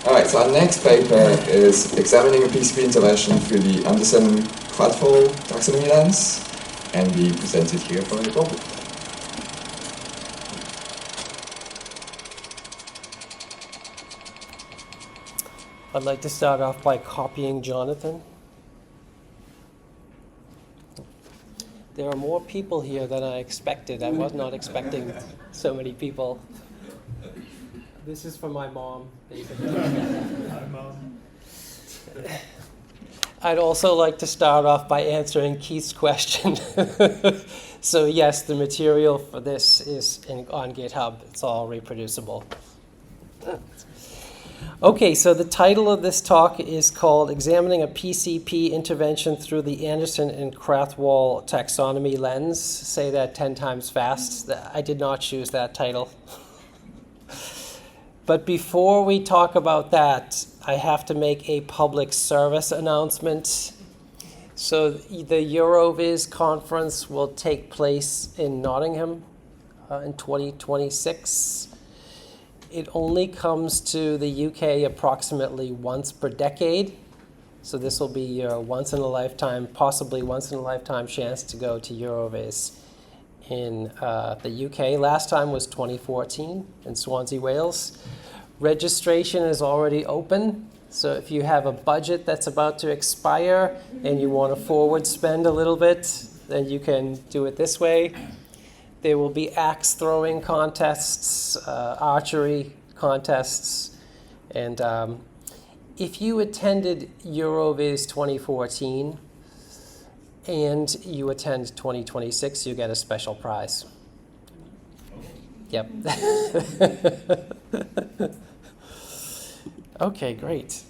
All right, so our next paper is examining a PCP intervention through the Krathwohl Taxonomy lens, and we present it here for a topic. I'd like to start off by copying Jonathan. There are more people here than I expected. I was not expecting so many people. This is for my mom, basically. Hi, Mom. I'd also like to start off by answering Keith's question. So yes, the material for this is on GitHub. It's all reproducible. Okay, so the title of this talk is called Examining a PCP Intervention Through the Anderson and Krathwohl Taxonomy Lens. Say that 10 times fast. I did not choose that title. But before we talk about that, I have to make a public service announcement. So the EduVis conference will take place in Nottingham in 2026. It only comes to the UK approximately once per decade. So this will be your once-in-a-lifetime, possibly once-in-a-lifetime chance to go to EduVis in the UK. Last time was 2014 in Swansea, Wales. Registration is already open. So if you have a budget that's about to expire and you want to forward spend a little bit, then you can do it this way. There will be axe throwing contests, archery contests, and if you attended EduVis 2014 and you attend 2026, you get a special prize. Yep. Okay, great.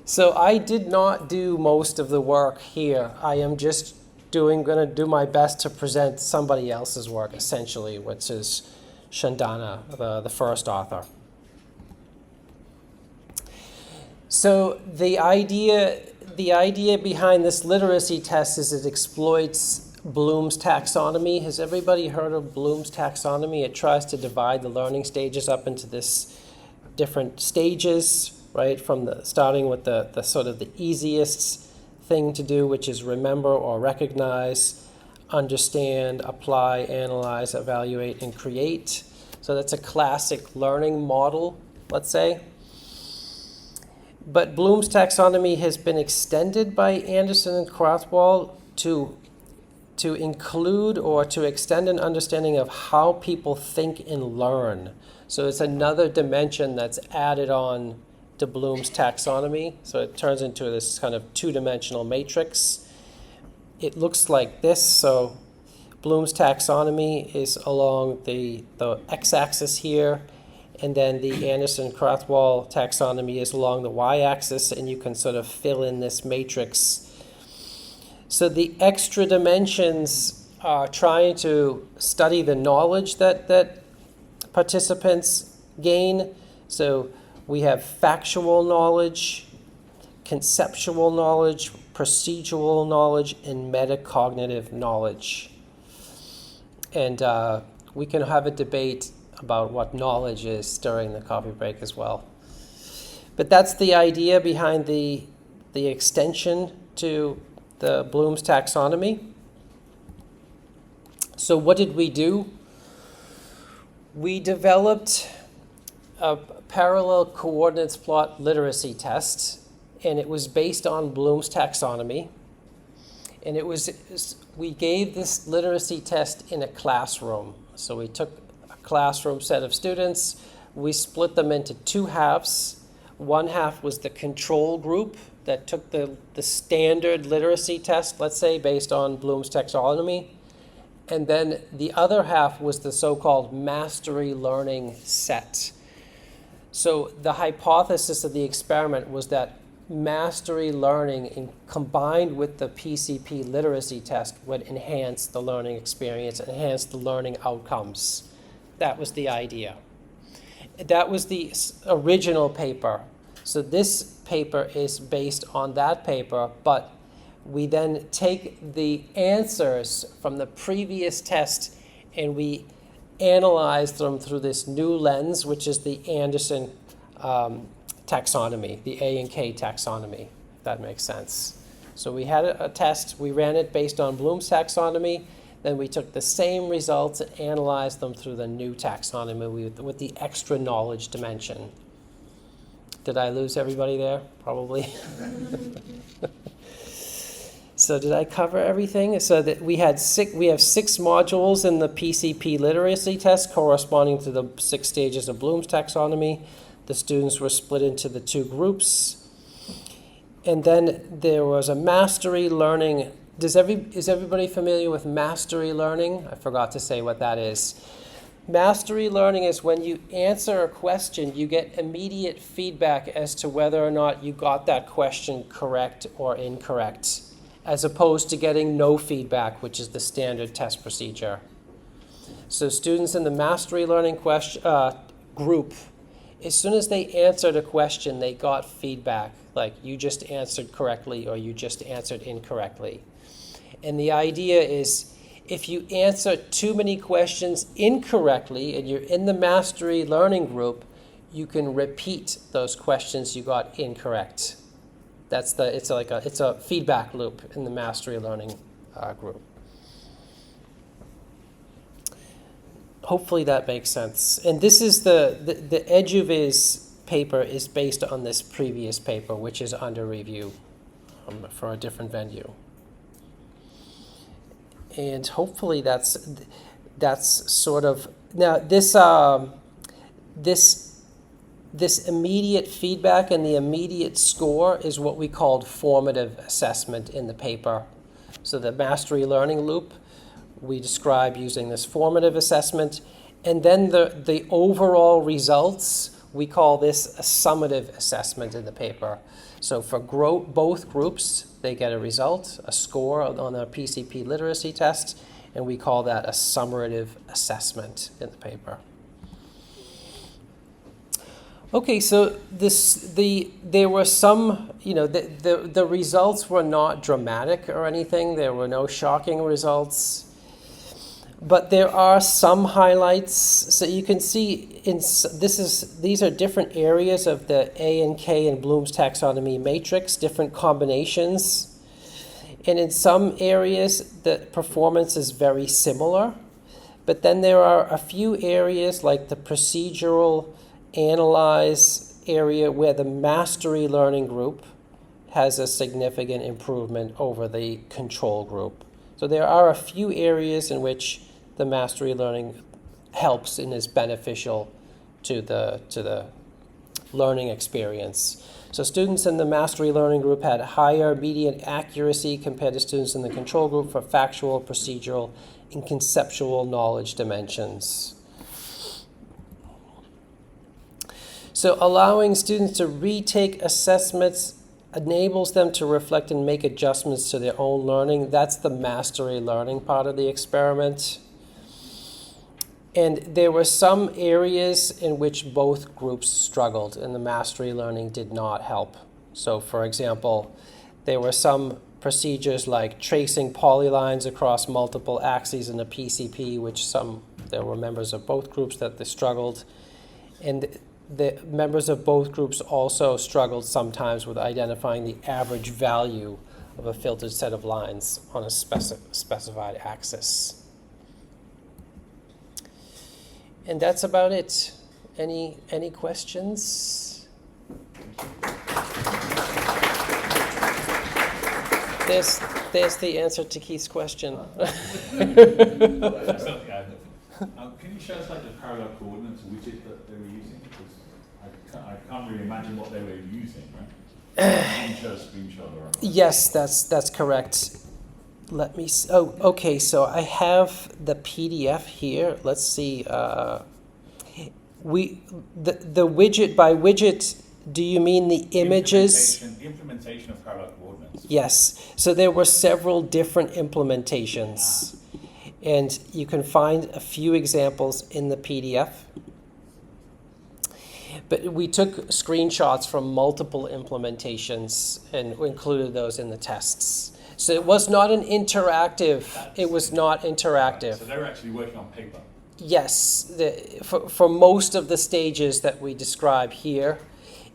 So I did not do most of the work here. I am just going to do my best to present somebody else's work, essentially, which is Chandana, the first author. So the idea behind this literacy test is it exploits Bloom's taxonomy. Has everybody heard of Bloom's taxonomy? It tries to divide the learning stages up into this different stages, right? From starting with the sort of the easiest thing to do, which is remember or recognize, understand, apply, analyze, evaluate, and create. So that's a classic learning model, let's say. But Bloom's taxonomy has been extended by Anderson and Krathwohl to include or to extend an understanding of how people think and learn. So it's another dimension that's added on to Bloom's taxonomy. So it turns into this kind of two-dimensional matrix. It looks like this. So Bloom's taxonomy is along the x-axis here, and then the Anderson-Krathwohl taxonomy is along the y-axis, and you can sort of fill in this matrix. So the extra dimensions are trying to study the knowledge that participants gain. So we have factual knowledge, conceptual knowledge, procedural knowledge, and metacognitive knowledge. And we can have a debate about what knowledge is during the coffee break as well. But that's the idea behind the extension to the Bloom's taxonomy. So what did we do? We developed a parallel coordinates plot literacy test, and it was based on Bloom's taxonomy. And we gave this literacy test in a classroom. So we took a classroom set of students, we split them into two halves. One half was the control group that took the standard literacy test, let's say, based on Bloom's taxonomy. And then the other half was the so-called mastery learning set. So the hypothesis of the experiment was that mastery learning combined with the PCP literacy test would enhance the learning experience, enhance the learning outcomes. That was the idea. That was the original paper. So this paper is based on that paper, but we then take the answers from the previous test and we analyzed them through this new lens, which is the Anderson taxonomy, the A and K taxonomy, if that makes sense. So we had a test, we ran it based on Bloom's taxonomy, then we took the same results and analyzed them through the new taxonomy with the extra knowledge dimension. Did I lose everybody there? Probably. So did I cover everything? So that we have 6 modules in the PCP literacy test corresponding to the 6 stages of Bloom's taxonomy. The students were split into the 2 groups. And then there was a mastery learning. Is everybody familiar with mastery learning? I forgot to say what that is. Mastery learning is when you answer a question, you get immediate feedback as to whether or not you got that question correct or incorrect, as opposed to getting no feedback, which is the standard test procedure. So students in the mastery learning group, as soon as they answered a question, they got feedback, like you just answered correctly or you just answered incorrectly. And the idea is if you answer too many questions incorrectly and you're in the mastery learning group, you can repeat those questions you got incorrect. It's a feedback loop in the mastery learning group. Hopefully that makes sense. And this is the EduVis paper is based on this previous paper, which is under review for a different venue. And hopefully that's sort of now this immediate feedback and the immediate score is what we called formative assessment in the paper. So the mastery learning loop, we describe using this formative assessment. And then the overall results, we call this a summative assessment in the paper. So for both groups, they get a result, a score on their PCP literacy test, and we call that a summative assessment in the paper. Okay, so there were some, the results were not dramatic or anything. There were no shocking results. But there are some highlights. So you can see these are different areas of the A and K and Bloom's taxonomy matrix, different combinations. And in some areas, the performance is very similar. But then there are a few areas like the procedural analyze area where the mastery learning group has a significant improvement over the control group. So there are a few areas in which the mastery learning helps and is beneficial to the learning experience. So students in the mastery learning group had higher median accuracy compared to students in the control group for factual, procedural, and conceptual knowledge dimensions. So allowing students to retake assessments enables them to reflect and make adjustments to their own learning. That's the mastery learning part of the experiment. And there were some areas in which both groups struggled and the mastery learning did not help. So for example, there were some procedures like tracing polylines across multiple axes in the PCP, there were members of both groups that they struggled. And the members of both groups also struggled sometimes with identifying the average value of a filtered set of lines on a specified axis. And that's about it. Any questions? There's the answer to Keith's question. Can you show us like the parallel coordinates widget that they were using? Because I can't really imagine what they were using, right? Can you show a screenshot or? Yes, that's correct. Let me see. Oh, okay. So I have the PDF here. Let's see. The widget by widget. Do you mean the images? The implementation of parallel coordinates. Yes. So there were several different implementations. And you can find a few examples in the PDF. But we took screenshots from multiple implementations and included those in the tests. So it was not an interactive. It was not interactive. So they were actually working on paper. Yes, for most of the stages that we describe here.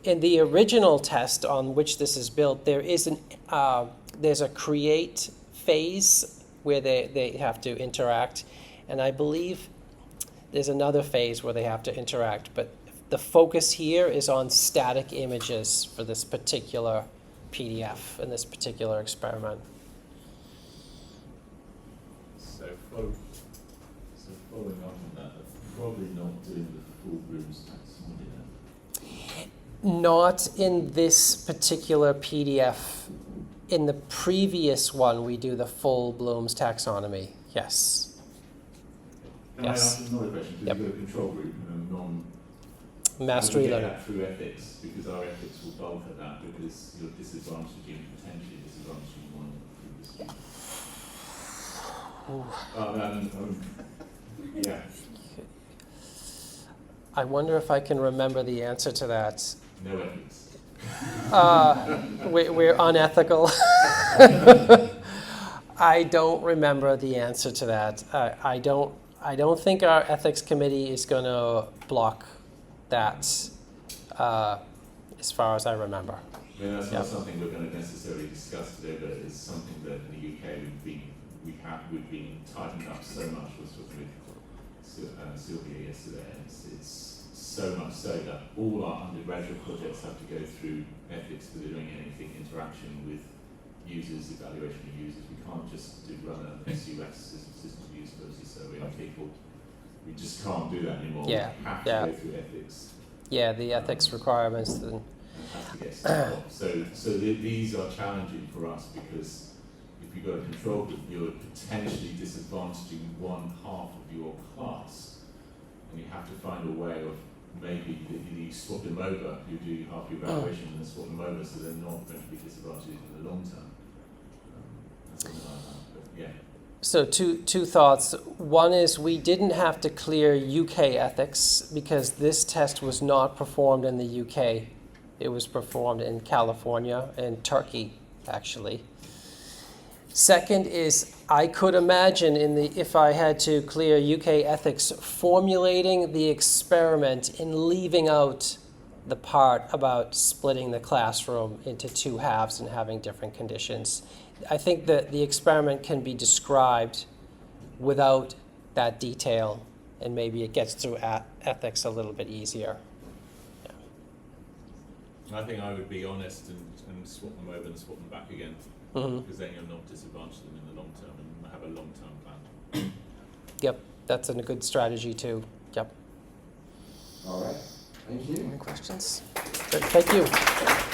In the original test on which this is built, there's a create phase where they have to interact, and I believe there's another phase where they have to interact, but the focus here is on static images for this particular PDF and this particular experiment. So following up on that, probably not doing the full Bloom's taxonomy then. Not in this particular PDF. In the previous one, we do the full Bloom's taxonomy. Yes. Can Yes. I ask another question? Because Yep. you've got a control group and Mastery how do we get learning. that through ethics, because our ethics will bulk at that, because you're disadvantaging, potentially disadvantaging one of the students. Yeah. I wonder if I can remember the answer to that. No ethics. We're unethical. I don't remember the answer to that. I don't think our ethics committee is going to block that, as far as I remember. I mean, that's not something we're going to necessarily discuss today, but it's something that in the UK we've been tightened up so much. I was talking with Sylvia yesterday, and it's so much so that all our undergraduate projects have to go through ethics for doing anything interaction with users, evaluation of users. We can't just run an SUS, system use survey on people. We just can't do that anymore. Yeah, We have yeah. to go through ethics. Yeah, the ethics requirements. Then. And have to get signed off. So these are challenging for us, because if you've got a control group, you're potentially disadvantaging one half of your class, and you have to find a way of maybe you swap them over, you do half your evaluation and then swap them over, so they're not going to be disadvantaged in the long term. Something like that. But yeah. So two thoughts. One is we didn't have to clear UK ethics because this test was not performed in the UK. It was performed in California and Turkey, actually. Second is I could imagine if I had to clear UK ethics, formulating the experiment and leaving out the part about splitting the classroom into two halves and having different conditions. I think that the experiment can be described without that detail, and maybe it gets through ethics a little bit easier. I think I would be honest and swap them over and swap them back again, because then you'll not disadvantage them in the long term and have a long-term plan. Yep, that's a good strategy too. Yep. All right. Thank you. Any questions? Good, thank you.